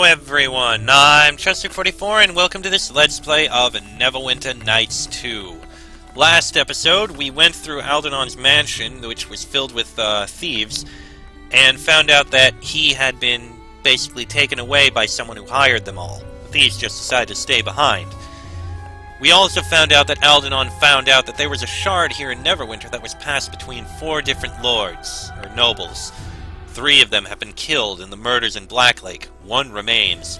everyone, I'm Chester44 and welcome to this Let's Play of Neverwinter Nights 2. Last episode, we went through Aldenon's mansion, which was filled with thieves, and found out that he had been basically taken away by someone who hired them all. The thieves just decided to stay behind. We also found out that Aldenon found out that there was a shard here in Neverwinter that was passed between 4 different lords, or nobles. 3 of them have been killed in the murders in Blacklake. 1 remains.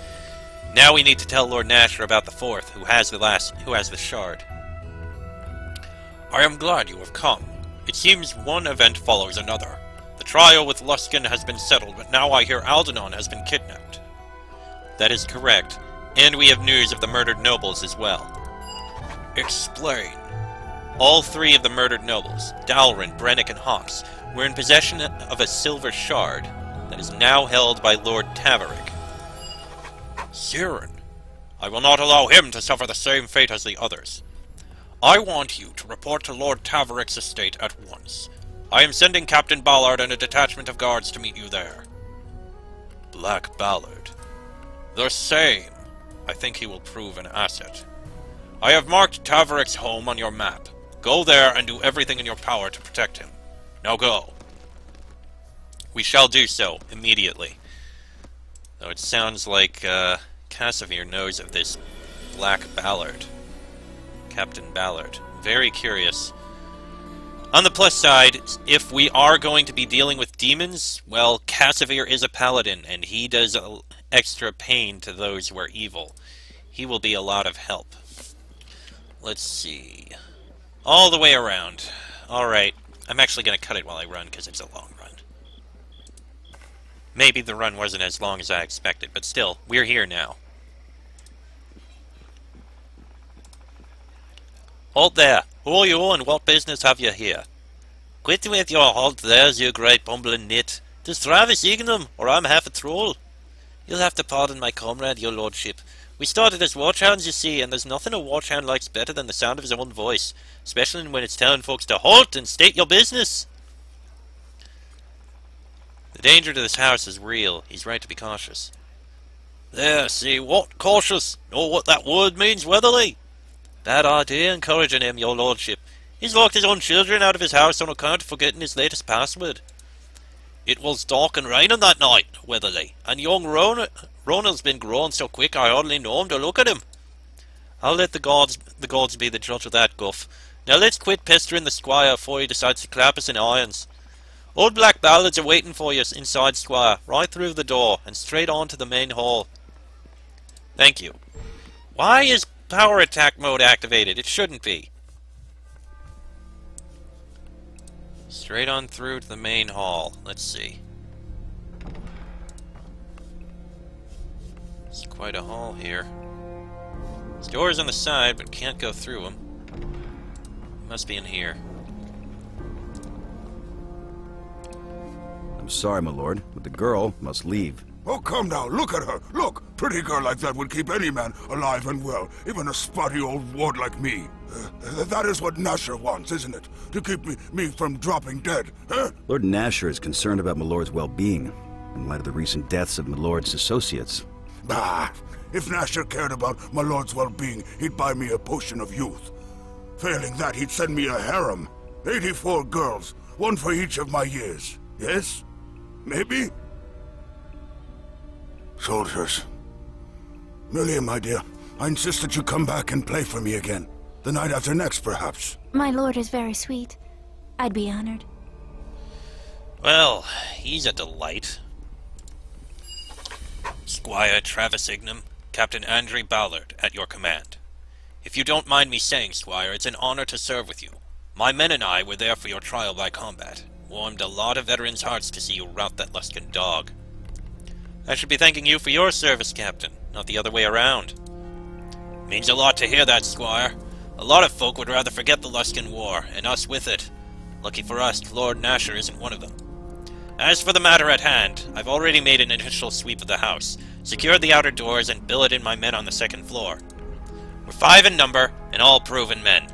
Now we need to tell Lord Nasher about the 4th, who has the shard. I am glad you have come. It seems one event follows another. The trial with Luskin has been settled, but now I hear Aldenon has been kidnapped. That is correct, and we have news of the murdered nobles as well. Explain. All 3 of the murdered nobles, Dalrin, Brennick, and Hawks, were in possession of a silver shard that is now held by Lord Taverick. Siren, I will not allow him to suffer the same fate as the others. I want you to report to Lord Taverick's estate at once. I am sending Captain Ballard and a detachment of guards to meet you there. Black Ballard. The same. I think he will prove an asset. I have marked Taverick's home on your map. Go there and do everything in your power to protect him. Now go. We shall do so, immediately. Though it sounds like, Casimir knows of this Black Ballard. Captain Ballard. Very curious. On the plus side, if we are going to be dealing with demons, well, Casimir is a paladin, and he does extra pain to those who are evil. He will be a lot of help. Let's see. All the way around. Alright. I'm actually going to cut it while I run, because it's a long run. Maybe the run wasn't as long as I expected, but still, we're here now. Halt there! Who are you, and what business have you here? Quit with your halt there's you great bumbling nit. 'Tis Travis Ignum, or I'm half a troll. You'll have to pardon my comrade, your lordship. We started as watchhounds, you see, and there's nothing a watchhound likes better than the sound of his own voice, especially when it's telling folks to halt and state your business. The danger to this house is real. He's right to be cautious. There, see, what? Cautious? Know what that word means, Weatherly? Bad idea encouraging him, your lordship. He's locked his own children out of his house on account of forgetting his latest password. It was dark and raining that night, Weatherly, and young Ronald's been growing so quick I hardly know him to look at him. I'll let the gods be the judge of that, Guff. Now let's quit pestering the squire before he decides to clap us in irons. Old Black Ballards are waiting for you inside, squire, right through the door, and straight on to the main hall. Thank you. Why is power attack mode activated? It shouldn't be. Straight on through to the main hall. Let's see. It's quite a hall here. There's doors on the side, but can't go through them. Must be in here. I'm sorry, my lord, but the girl must leave. Oh, come now, look at her. Look, pretty girl like that would keep any man alive and well, even a spotty old ward like me. That is what Nasher wants, isn't it? To keep me from dropping dead, huh? Lord Nasher is concerned about my lord's well-being, in light of the recent deaths of my lord's associates. Bah! If Nasher cared about my lord's well-being, he'd buy me a potion of youth. Failing that, he'd send me a harem. 84 girls, 1 for each of my years. Yes? Maybe? Soldiers. Millie, my dear, I insist that you come back and play for me again. The night after next, perhaps. My lord is very sweet. I'd be honored. Well, he's a delight. Squire Travis Ignum, Captain Andre Ballard, at your command. If you don't mind me saying, Squire, it's an honor to serve with you. My men and I were there for your trial by combat. Warmed a lot of veterans' hearts to see you rout that Luskin dog. I should be thanking you for your service, Captain, not the other way around. Means a lot to hear that, Squire. A lot of folk would rather forget the Luskin War, and us with it. Lucky for us, Lord Nasher isn't one of them. As for the matter at hand, I've already made an initial sweep of the house, secured the outer doors, and billeted my men on the 2nd floor. We're 5 in number, and all proven men.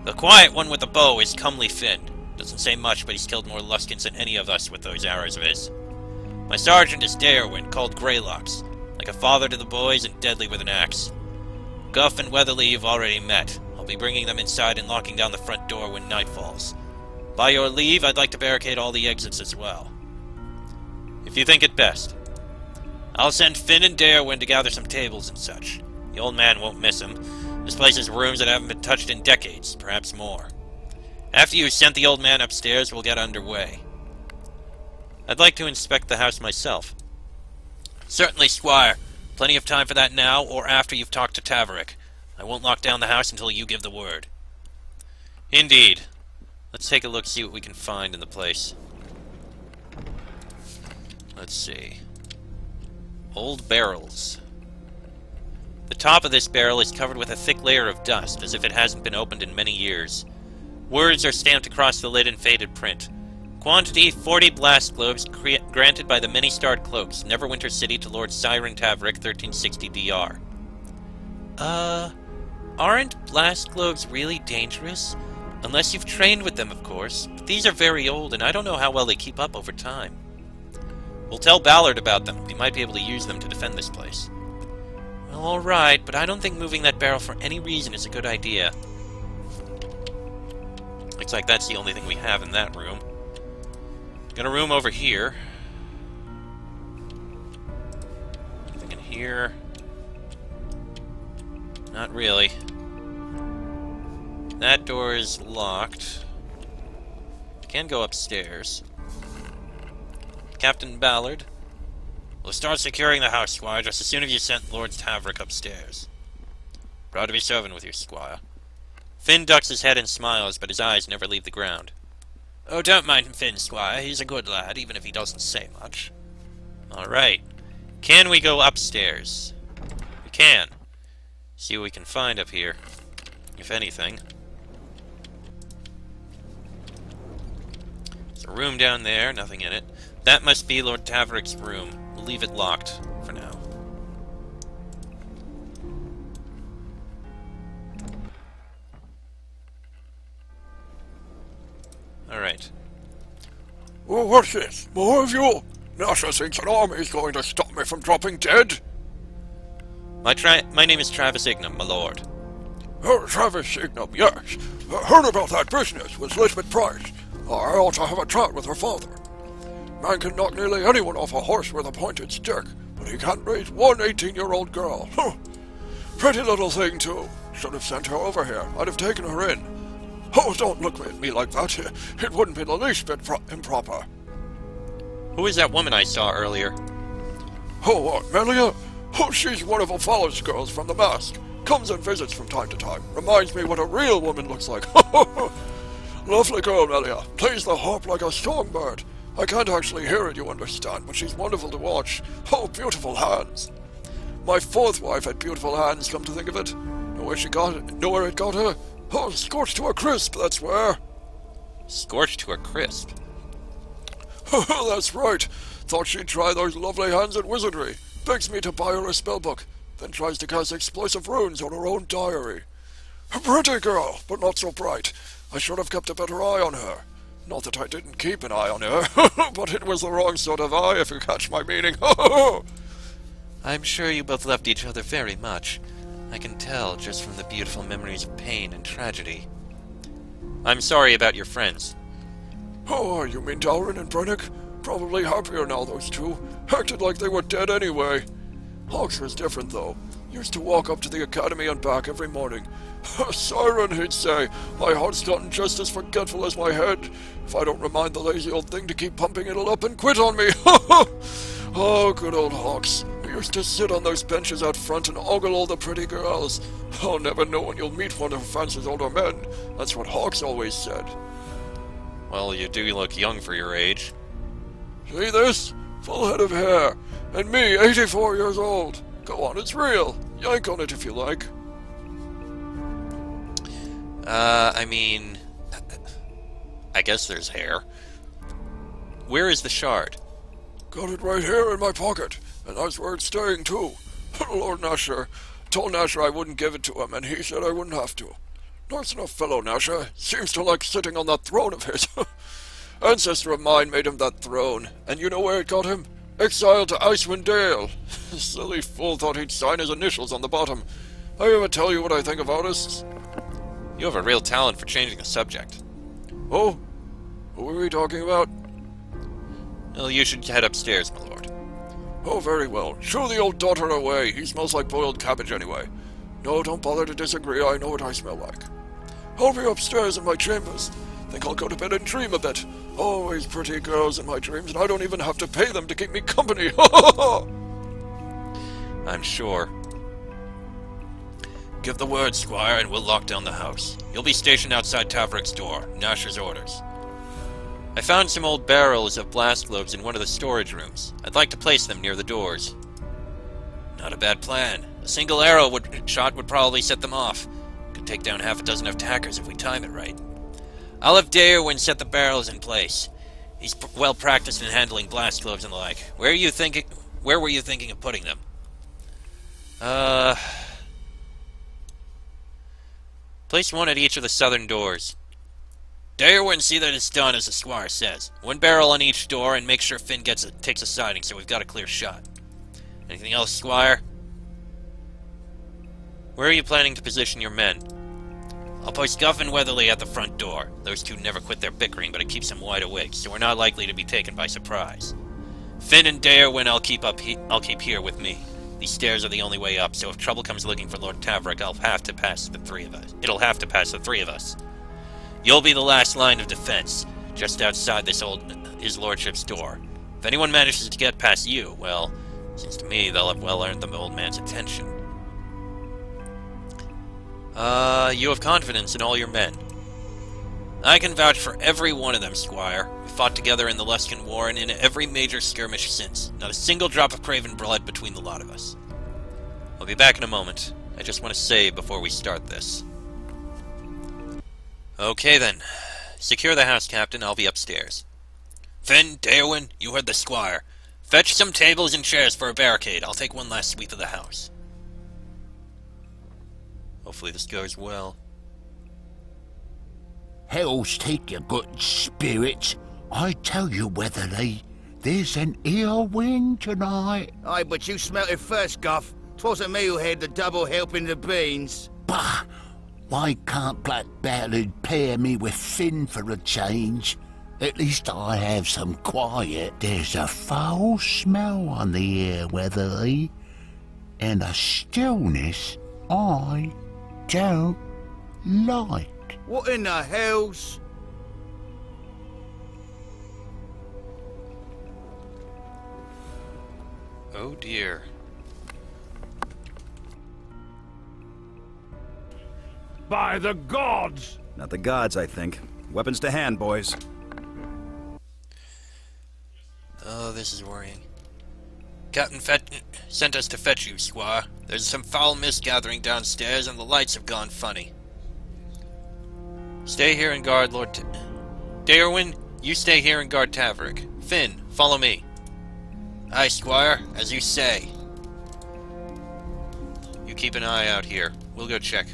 The quiet one with the bow is Comely Finn. Doesn't say much, but he's killed more Luskins than any of us with those arrows of his. My sergeant is Darwin, called Greylocks. like a father to the boys and deadly with an axe. Guff and Weatherly you've already met. I'll be bringing them inside and locking down the front door when night falls. By your leave, I'd like to barricade all the exits as well. If you think it best. I'll send Finn and Darwin to gather some tables and such. The old man won't miss him. This place has rooms that haven't been touched in decades, perhaps more. After you've sent the old man upstairs, we'll get underway. I'd like to inspect the house myself. Certainly, Squire. Plenty of time for that now, or after you've talked to Taverick. I won't lock down the house until you give the word. Indeed. Let's take a look, see what we can find in the place. Let's see. Old barrels. The top of this barrel is covered with a thick layer of dust, as if it hasn't been opened in many years. Words are stamped across the lid in faded print. Quantity, 40 blast globes granted by the many-starred cloaks, Neverwinter City to Lord Siren Taverick, 1360 DR. Aren't blast globes really dangerous? Unless you've trained with them, of course. But these are very old, and I don't know how well they keep up over time. We'll tell Ballard about them. We might be able to use them to defend this place. Well, alright, but I don't think moving that barrel for any reason is a good idea. Looks like that's the only thing we have in that room. Got a room over here. Anything in here? Not really. That door is locked. Can go upstairs. Captain Ballard. We'll start securing the house, Squire, just as soon as you sent Lord Taverick upstairs. Proud to be serving with you, Squire. Finn ducks his head and smiles, but his eyes never leave the ground. Oh, don't mind Finn, Squire. He's a good lad, even if he doesn't say much. Alright. Can we go upstairs? We can. See what we can find up here. If anything. There's a room down there, nothing in it. That must be Lord Taverick's room. We'll leave it locked for now. Alright. Oh, what's this? More of you? Nasha thinks an army is going to stop me from dropping dead? My name is Travis Ignam, my lord. Oh, Travis Ignam, yes. Heard about that business with Lisbeth Price. I ought to have a chat with her father. Man can knock nearly anyone off a horse with a pointed stick, but he can't raise one 18-year-old girl. Pretty little thing, too. Should have sent her over here. I'd have taken her in. Oh, don't look at me like that. It wouldn't be the least bit improper. Who is that woman I saw earlier? Oh, what, Melia? Oh, she's one of O'Fallon's girls from the Mask. Comes and visits from time to time. Reminds me what a real woman looks like. Lovely girl, Melia. Plays the harp like a songbird. I can't actually hear it, you understand, but she's wonderful to watch. Oh, beautiful hands. My fourth wife had beautiful hands, come to think of it. Know where she got it? Know where it got her? Oh, scorched to a crisp, that's where. Scorched to a crisp? That's right. Thought she'd try those lovely hands at wizardry. Begs me to buy her a spellbook, then tries to cast explosive runes on her own diary. A pretty girl, but not so bright. I should have kept a better eye on her. Not that I didn't keep an eye on her, but it was the wrong sort of eye, if you catch my meaning. I'm sure you both loved each other very much. I can tell just from the beautiful memories of pain and tragedy. I'm sorry about your friends. Oh, you mean Dowrin and Brennick? Probably happier now, those two. Acted like they were dead anyway. Hawks was different, though. Used to walk up to the academy and back every morning. Siren, he'd say, my heart's gotten just as forgetful as my head. If I don't remind the lazy old thing to keep pumping, it'll up and quit on me. Oh, good old Hawks. He used to sit on those benches out front and ogle all the pretty girls. I'll never know when you'll meet one who fancies older men. That's what Hawks always said. Well, you do look young for your age. See this? Full head of hair. And me, 84 years old. Go on, it's real. Yank on it if you like. I mean... I guess there's hair. Where is the shard? Got it right here in my pocket. And that's where it's staying, too. Lord Nasher. Told Nasher I wouldn't give it to him, and he said I wouldn't have to. Nice enough fellow, Nasher. Seems to like sitting on that throne of his. Ancestor of mine made him that throne, and you know where it got him? Exiled to Icewind Dale. Silly fool thought he'd sign his initials on the bottom. I ever tell you what I think of artists? You have a real talent for changing the subject. Oh? Who were we talking about? Well, you should head upstairs, my lord. Oh, very well. Shoo the old daughter away. He smells like boiled cabbage anyway. No, don't bother to disagree. I know what I smell like. I'll be upstairs in my chambers. Think I'll go to bed and dream a bit. Always pretty girls in my dreams, and I don't even have to pay them to keep me company. I'm sure. Give the word, Squire, and we'll lock down the house. You'll be stationed outside Tavrick's door. Nasher's orders. I found some old barrels of blast globes in one of the storage rooms. I'd like to place them near the doors. Not a bad plan. A single arrow shot would probably set them off. Could take down half a dozen attackers if we time it right. I'll have Daerwin set the barrels in place. He's well practiced in handling blast globes and the like. Where were you thinking of putting them? Place one at each of the southern doors. Daerwin, see that it's done as the squire says. One barrel on each door, and make sure Finn takes a sighting so we've got a clear shot. Anything else, Squire? Where are you planning to position your men? I'll post Guff and Weatherly at the front door. Those two never quit their bickering, but it keeps them wide awake, so we're not likely to be taken by surprise. Finn and Daerwin I'll keep here with me. These stairs are the only way up, so if trouble comes looking for Lord Tavrick, it'll have to pass the three of us. You'll be the last line of defense, just outside his lordship's door. If anyone manages to get past you, well, seems to me they'll have well earned the old man's attention. You have confidence in all your men. I can vouch for every one of them, Squire. We fought together in the Luskan War and in every major skirmish since. Not a single drop of craven blood between the lot of us. I'll be back in a moment. I just want to say before we start this. Okay then. Secure the house, Captain. I'll be upstairs. Finn, Daerwin, you heard the Squire. Fetch some tables and chairs for a barricade. I'll take one last sweep of the house. Hopefully this goes well. Hells take your good spirits. I tell you, Weatherly, there's an ill wind tonight. Aye, but you smelt it first, Guff. 'Twasn't me who had the double helping of beans. Bah! Why can't Black Ballad pair me with Finn for a change? At least I have some quiet. There's a foul smell on the air, Weatherly, and a stillness I don't like. What in the hells? Oh dear. By the gods! Not the gods, I think. Weapons to hand, boys. Oh, this is worrying. Captain sent us to fetch you, Squire. There's some foul mist gathering downstairs, and the lights have gone funny. Stay here and guard Lord Daerwin, you stay here and guard Tavrick. Finn, follow me. Aye, Squire, as you say. You keep an eye out here. We'll go check.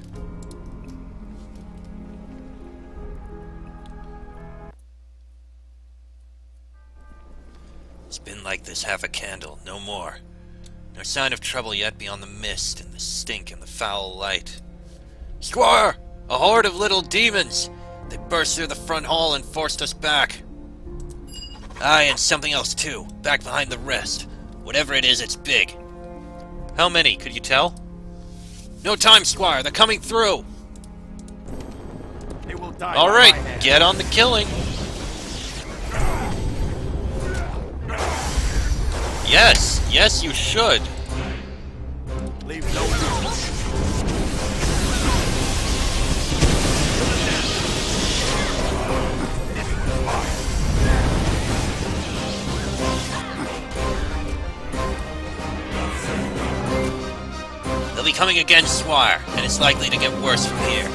It's been like this half a candle, no more. No sign of trouble yet beyond the mist and the stink and the foul light. Squire! A horde of little demons! They burst through the front hall and forced us back. Aye, and something else too, back behind the rest. Whatever it is, it's big. How many, could you tell? No time, Squire, they're coming through! They will die. Alright, get on the killing! Yes, yes you should. Leave no room. They'll be coming again, Squire, and it's likely to get worse from here.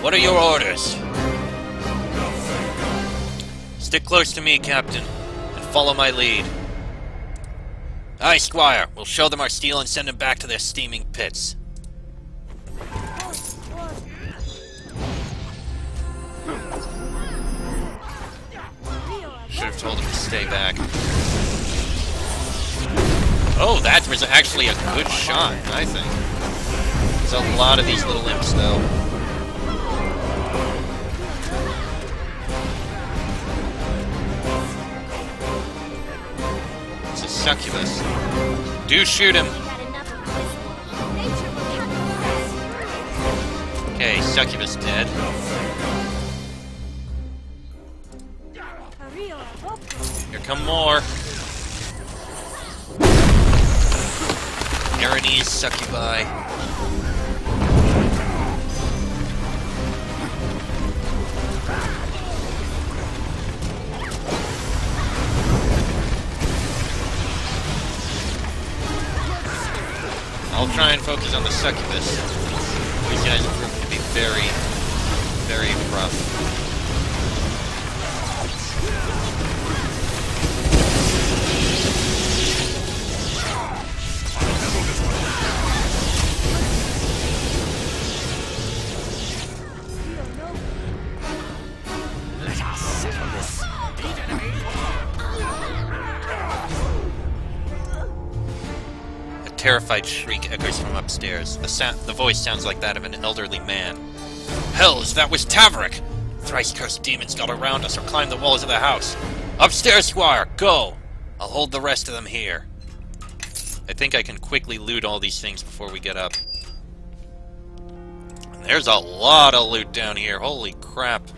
What are your orders? Stick close to me, Captain, and follow my lead. Aye, Squire. We'll show them our steel and send them back to their steaming pits. Should have told them to stay back. Oh, that was actually a good shot, I think. There's a lot of these little imps, though. It's a succubus. Do shoot him. Okay, succubus dead. Here come more. Aranese succubi. I'll try and focus on the succubus. These guys are proving to be very, very rough. Terrified shriek echoes from upstairs. The voice sounds like that of an elderly man. Hells, that was Taverick! Thrice-cursed demons got around us or climbed the walls of the house. Upstairs, Squire! Go! I'll hold the rest of them here. I think I can quickly loot all these things before we get up. There's a lot of loot down here. Holy crap.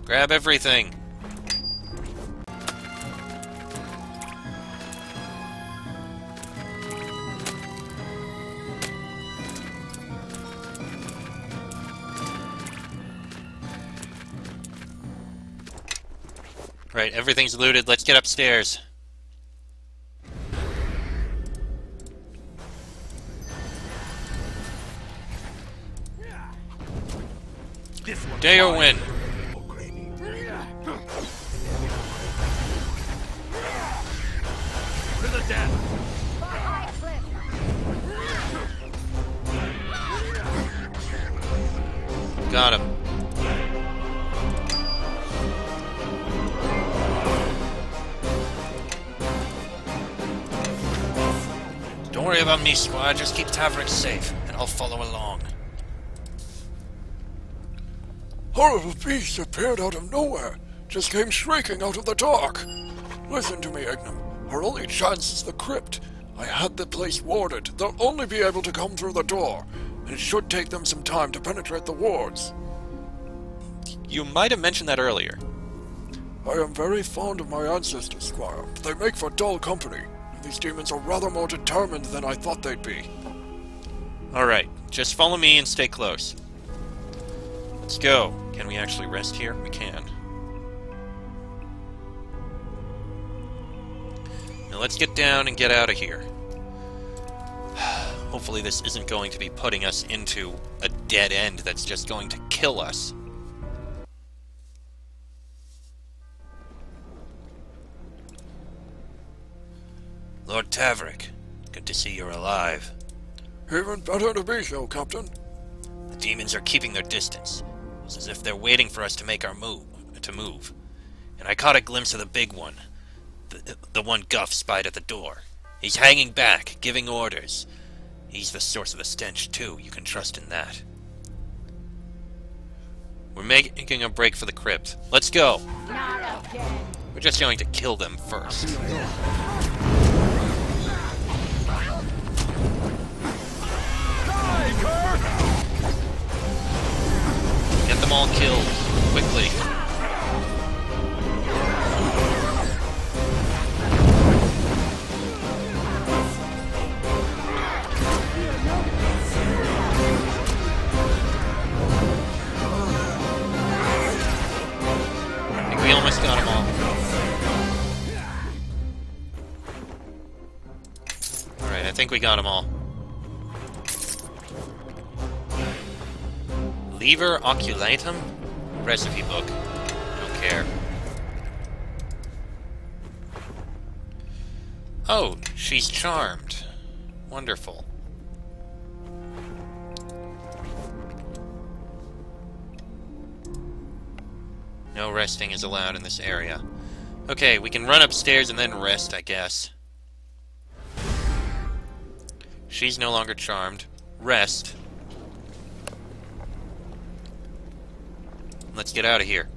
Grab everything. Right, everything's looted. Let's get upstairs. Day or win. To the death. Got him. Don't worry about me, Squire. Just keep Taverick safe, and I'll follow along. Horrible beast appeared out of nowhere. Just came shrieking out of the dark. Listen to me, Ignam. Our only chance is the crypt. I had the place warded. They'll only be able to come through the door, and it should take them some time to penetrate the wards. You might have mentioned that earlier. I am very fond of my ancestors, Squire, but they make for dull company. These demons are rather more determined than I thought they'd be. Alright, just follow me and stay close. Let's go. Can we actually rest here? We can. Now let's get down and get out of here. Hopefully this isn't going to be putting us into a dead end that's just going to kill us. Lord Taverick, good to see you're alive. Even better to be so, Captain. The demons are keeping their distance. It's as if they're waiting for us to make our move. And I caught a glimpse of the big one. The one Guff spied at the door. He's hanging back, giving orders. He's the source of the stench, too. You can trust in that. We're making a break for the crypt. Let's go. We're just going to kill them first. Get them all killed, quickly. I think we almost got them all. Alright, I think we got them all. Lever oculatum? Recipe book. Don't care. Oh, she's charmed. Wonderful. No resting is allowed in this area. Okay, we can run upstairs and then rest, I guess. She's no longer charmed. Rest. Let's get out of here.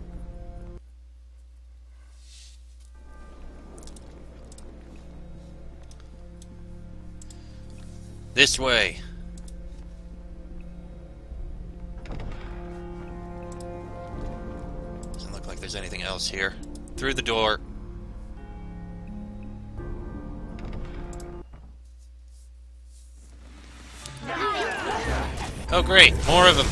This way. Doesn't look like there's anything else here. Through the door. Oh great, more of them.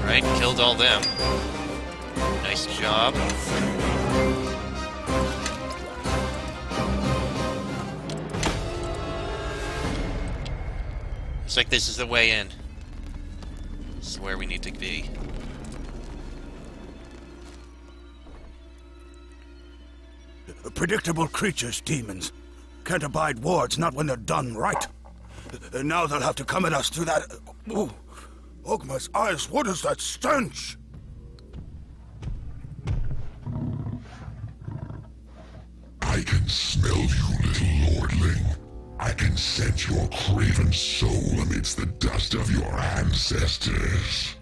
Right, killed all them. Nice job. Looks like this is the way in. This is where we need to be. Predictable creatures, demons. Can't abide wards, not when they're done right. And now they'll have to come at us through that... Ooh. Ogma's eyes, what is that stench? I can smell you, little lordling. I can sense your craven soul amidst the dust of your ancestors.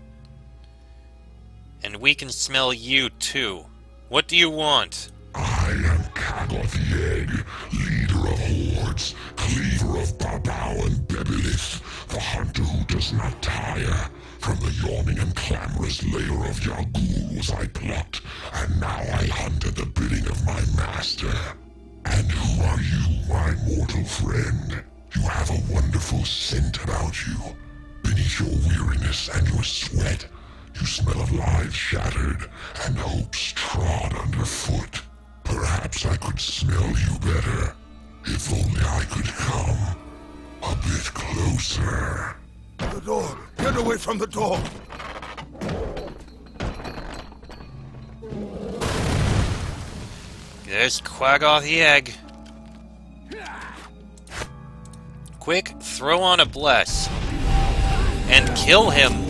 And we can smell you, too. What do you want? I am Kagoth the Egg, leader of hordes, cleaver of Babao and Bebelith, the hunter who does not tire. From the yawning and clamorous lair of Yagul was I plucked, and now I hunt at the bidding of my master. And who are you, my mortal friend? You have a wonderful scent about you. Beneath your weariness and your sweat, you smell of lives shattered and hopes trod underfoot. Perhaps I could smell you better, if only I could come a bit closer. The door! Get away from the door! There's Quaggoth the Egg. Quick, throw on a bless. And kill him!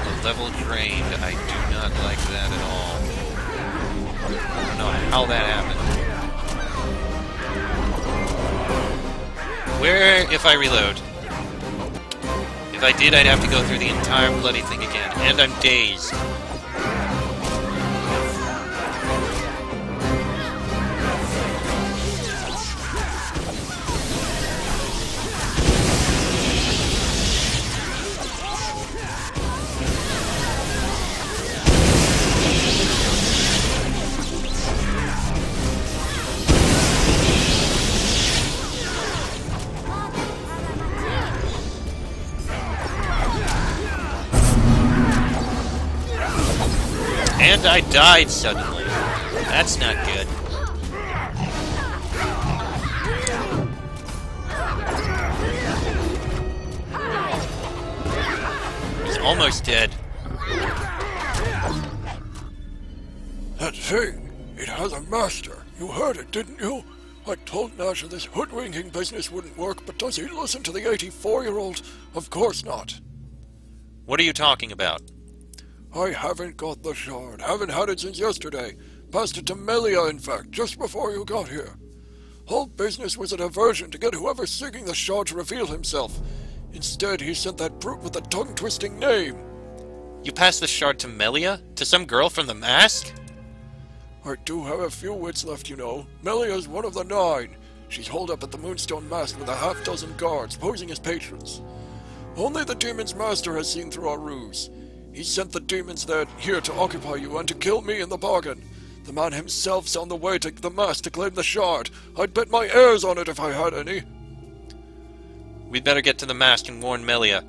The level drained. I do not like that at all. I don't know how that happened. Where if I reload? If I did, I'd have to go through the entire bloody thing again. And I'm dazed. And I died suddenly. That's not good. He's almost dead. That thing, it has a master. You heard it, didn't you? I told Nasha this hoodwinking business wouldn't work, but does he listen to the 84-year-old? Of course not. What are you talking about? I haven't got the shard. Haven't had it since yesterday. Passed it to Melia, in fact, just before you got here. Whole business was a diversion to get whoever's seeking the shard to reveal himself. Instead, he sent that brute with the tongue-twisting name. You passed the shard to Melia? To some girl from the mask? I do have a few wits left, you know. Melia's one of the 9. She's holed up at the Moonstone Mask with a half-dozen guards, posing as patrons. Only the demon's master has seen through our ruse. He sent the demons there here to occupy you and to kill me in the bargain. The man himself's on the way to the mask to claim the shard. I'd bet my heirs on it if I had any. We'd better get to the mask and warn Melia.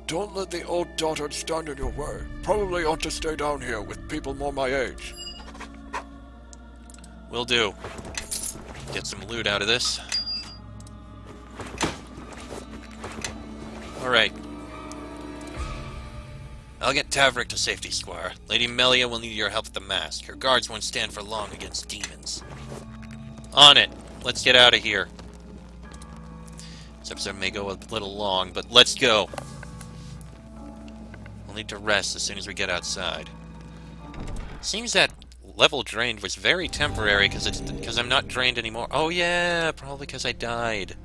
Don't let the old dotard stand in your way. Probably ought to stay down here with people more my age. Will do. Get some loot out of this. Alright. I'll get Taverick to safety, Squire. Lady Melia will need your help with the mask. Her guards won't stand for long against demons. On it. Let's get out of here. This episode may go a little long, but let's go. We'll need to rest as soon as we get outside. Seems that level drained was very temporary because I'm not drained anymore. Oh yeah, probably because I died.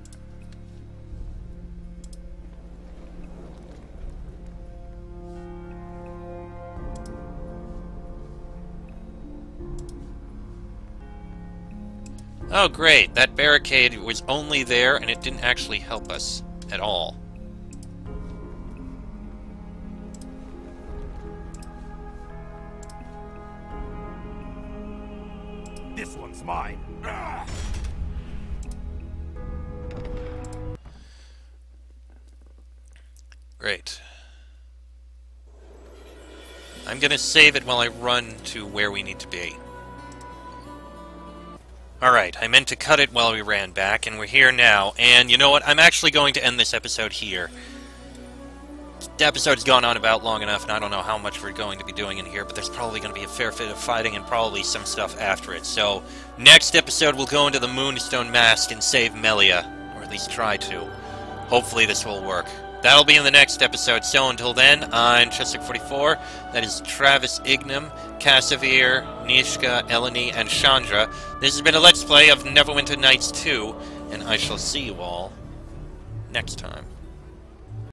Oh great, that barricade was only there and it didn't actually help us at all. This one's mine. Ah! Great. I'm gonna save it while I run to where we need to be. Alright, I meant to cut it while we ran back, and we're here now, and you know what? I'm actually going to end this episode here. The episode's gone on about long enough, and I don't know how much we're going to be doing in here, but there's probably going to be a fair bit of fighting and probably some stuff after it. So, next episode we'll go into the Moonstone Mask and save Melia, or at least try to. Hopefully this will work. That'll be in the next episode, so until then, I'm Chester44, that is Travis Ignam, Cassavir, Nishka, Eleni, and Shandra. This has been a Let's Play of Neverwinter Nights 2, and I shall see you all next time.